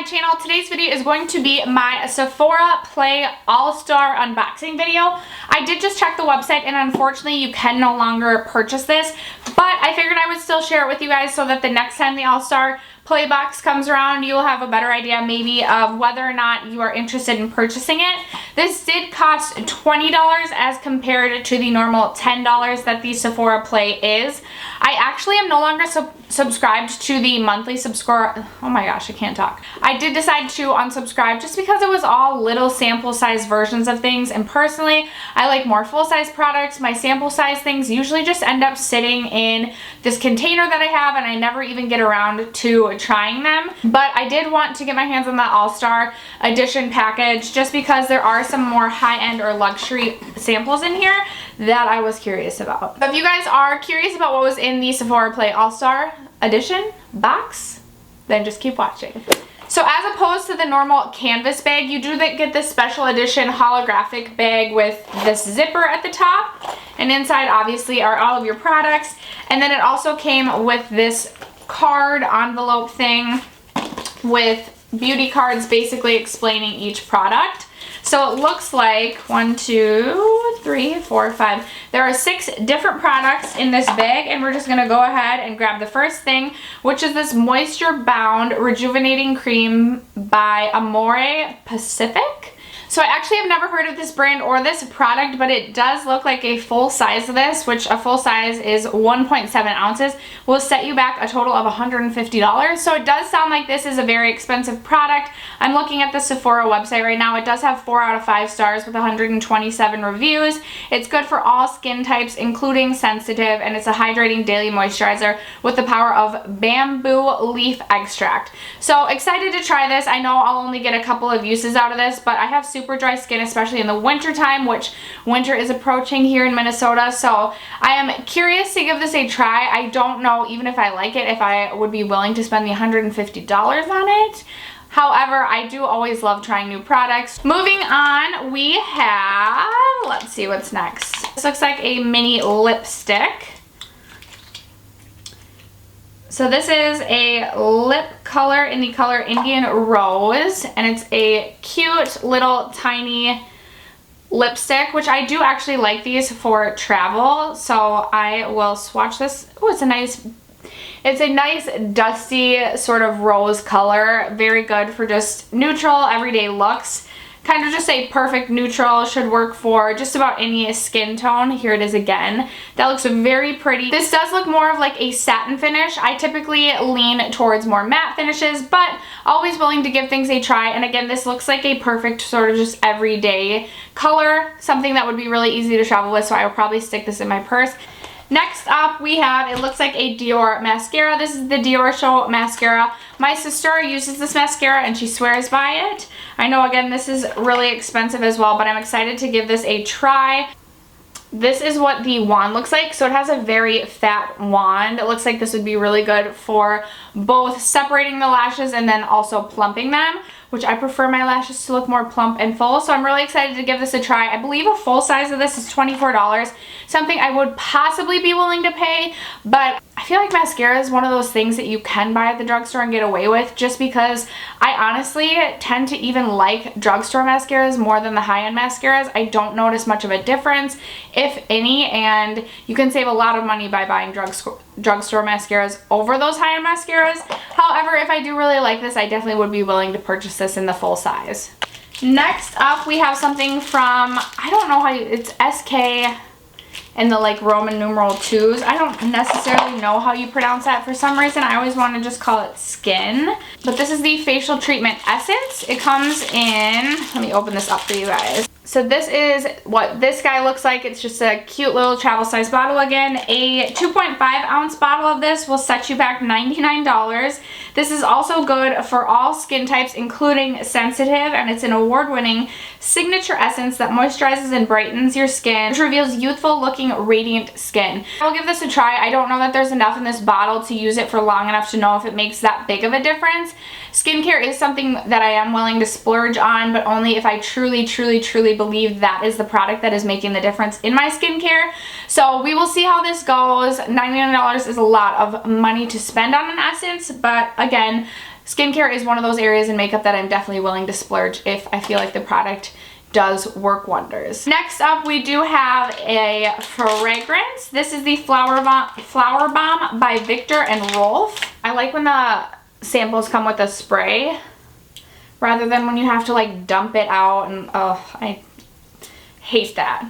my channel. Today's video is going to be my Sephora Play All-Star unboxing video. I did just check the website and unfortunately you can no longer purchase this, but I figured I would still share it with you guys so that the next time the All-Star Play box comes around, you will have a better idea maybe of whether or not you are interested in purchasing it. This did cost $20 as compared to the normal $10 that the Sephora Play is. I actually am no longer subscribed to the monthly subscribe. Oh my gosh, I can't talk. I did decide to unsubscribe just because it was all little sample size versions of things, and personally I like more full size products. My sample size things usually just end up sitting in this container that I have and I never even get around to trying them. But I did want to get my hands on the All-Star Edition package just because there are some more high-end or luxury samples in here that I was curious about. So if you guys are curious about what was in the Sephora Play All-Star Edition box, then just keep watching. So as opposed to the normal canvas bag, you do get this special edition holographic bag with this zipper at the top, and inside obviously are all of your products. And then it also came with this card envelope thing with beauty cards basically explaining each product. So it looks like 1, 2, 3, 4, 5. There are 6 different products in this bag, and we're just gonna go ahead and grab the first thing, which is this Moisture Bound Rejuvenating Cream by Amore Pacific. So I actually have never heard of this brand or this product, but it does look like a full size of this, which a full size is 1.7 ounces, will set you back a total of $150. So it does sound like this is a very expensive product. I'm looking at the Sephora website right now. It does have 4 out of 5 stars with 127 reviews. It's good for all skin types, including sensitive, and it's a hydrating daily moisturizer with the power of bamboo leaf extract. So excited to try this. I know I'll only get a couple of uses out of this, but I have super dry skin, especially in the winter time, which winter is approaching here in Minnesota. So I am curious to give this a try. I don't know even if I like it, if I would be willing to spend the $150 on it. However, I do always love trying new products. Moving on, we have, let's see what's next. This looks like a mini lipstick. So this is a lip color in the color Indian Rose, and it's a cute little tiny lipstick, which I do actually like these for travel. So I will swatch this. Oh, it's a nice dusty sort of rose color. Very good for just neutral everyday looks. Kind of just a perfect neutral, should work for just about any skin tone. Here it is again. That looks very pretty. This does look more of like a satin finish. I typically lean towards more matte finishes, but always willing to give things a try. And again, this looks like a perfect sort of just everyday color, something that would be really easy to travel with, so I will probably stick this in my purse. Next up we have, it looks like a Dior mascara. This is the Dior Show mascara. My sister uses this mascara and she swears by it. I know, again, this is really expensive as well, but I'm excited to give this a try. This is what the wand looks like. So it has a very fat wand. It looks like this would be really good for both separating the lashes and then also plumping them, which I prefer my lashes to look more plump and full. So I'm really excited to give this a try. I believe a full size of this is $24, something I would possibly be willing to pay, but I feel like mascara is one of those things that you can buy at the drugstore and get away with, just because I honestly tend to even like drugstore mascaras more than the high-end mascaras. I don't notice much of a difference, if any, and you can save a lot of money by buying drugstore mascaras over those high-end mascaras. However, if I do really like this, I definitely would be willing to purchase this in the full size. Next up, we have something from, I don't know how it's SK and the like Roman numeral 2s. I don't necessarily know how you pronounce that for some reason. I always want to just call it Skin. But this is the facial treatment essence. It comes in, let me open this up for you guys. So this is what this guy looks like. It's just a cute little travel size bottle again. A 2.5 ounce bottle of this will set you back $99. This is also good for all skin types, including sensitive, and it's an award-winning signature essence that moisturizes and brightens your skin, which reveals youthful looking radiant skin. I'll give this a try. I don't know that there's enough in this bottle to use it for long enough to know if it makes that big of a difference. Skincare is something that I am willing to splurge on, but only if I truly believe that is the product that is making the difference in my skincare. So we will see how this goes. $99 is a lot of money to spend on an essence, but again, skincare is one of those areas in makeup that I'm definitely willing to splurge if I feel like the product does work wonders. Next up, we do have a fragrance. This is the Flower Bomb by Victor and Rolf. I like when the samples come with a spray rather than when you have to like dump it out, and oh, I hate that.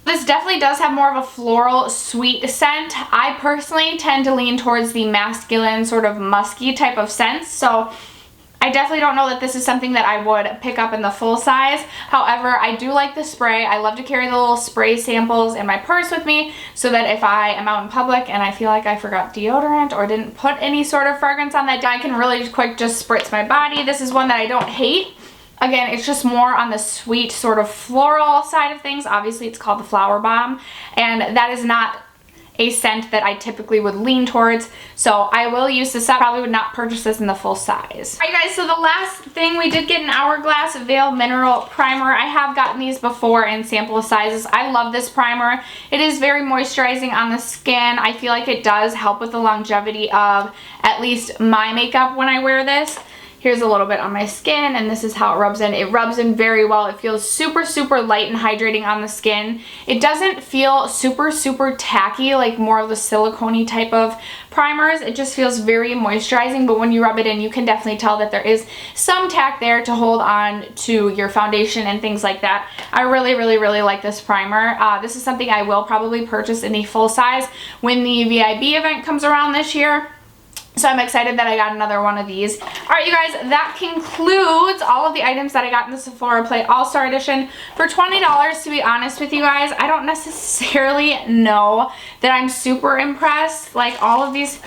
This definitely does have more of a floral sweet scent. I personally tend to lean towards the masculine sort of musky type of scents, so I definitely don't know that this is something that I would pick up in the full size. However, I do like the spray. I love to carry the little spray samples in my purse with me so that if I am out in public and I feel like I forgot deodorant or didn't put any sort of fragrance on that day, I can really quick just spritz my body. This is one that I don't hate. Again, it's just more on the sweet sort of floral side of things. Obviously, it's called the Flower Bomb, and that is not a scent that I typically would lean towards, so I will use this up. Probably would not purchase this in the full size. Alright guys, so the last thing, we did get an Hourglass Veil Mineral Primer. I have gotten these before in sample sizes. I love this primer. It is very moisturizing on the skin. I feel like it does help with the longevity of at least my makeup when I wear this. Here's a little bit on my skin, and this is how it rubs in. It rubs in very well. It feels super, super light and hydrating on the skin. It doesn't feel super, super tacky like more of the silicone-y type of primers. It just feels very moisturizing, but when you rub it in, you can definitely tell that there is some tack there to hold on to your foundation and things like that. I really, really, really like this primer. This is something I will probably purchase in the full size when the VIB event comes around this year. So I'm excited that I got another one of these. Alright you guys, that concludes all of the items that I got in the Sephora Play All-Star Edition for $20. To be honest with you guys, I don't necessarily know that I'm super impressed. Like all of these,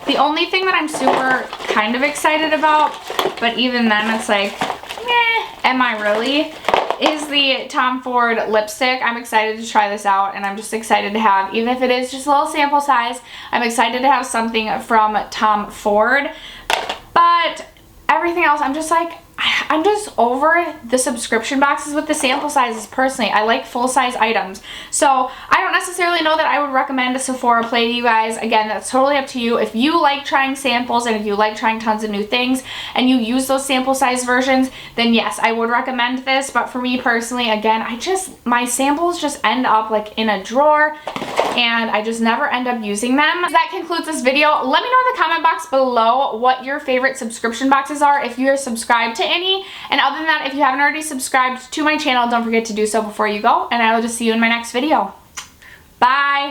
the only thing that I'm super kind of excited about, but even then it's like, meh, am I really? Is the Tom Ford lipstick. I'm excited to try this out, and I'm just excited to have, even if it is just a little sample size, I'm excited to have something from Tom Ford. But everything else, I'm just like, I'm just over the subscription boxes with the sample sizes personally. I like full-size items. So I don't necessarily know that I would recommend a Sephora Play to you guys. Again, that's totally up to you. If you like trying samples and if you like trying tons of new things and you use those sample size versions, then yes, I would recommend this. But for me personally, again, my samples just end up like in a drawer and I just never end up using them. That concludes this video. Let me know in the comment box below what your favorite subscription boxes are if you're subscribed to any. And other than that, if you haven't already subscribed to my channel, don't forget to do so before you go, and I will just see you in my next video. Bye!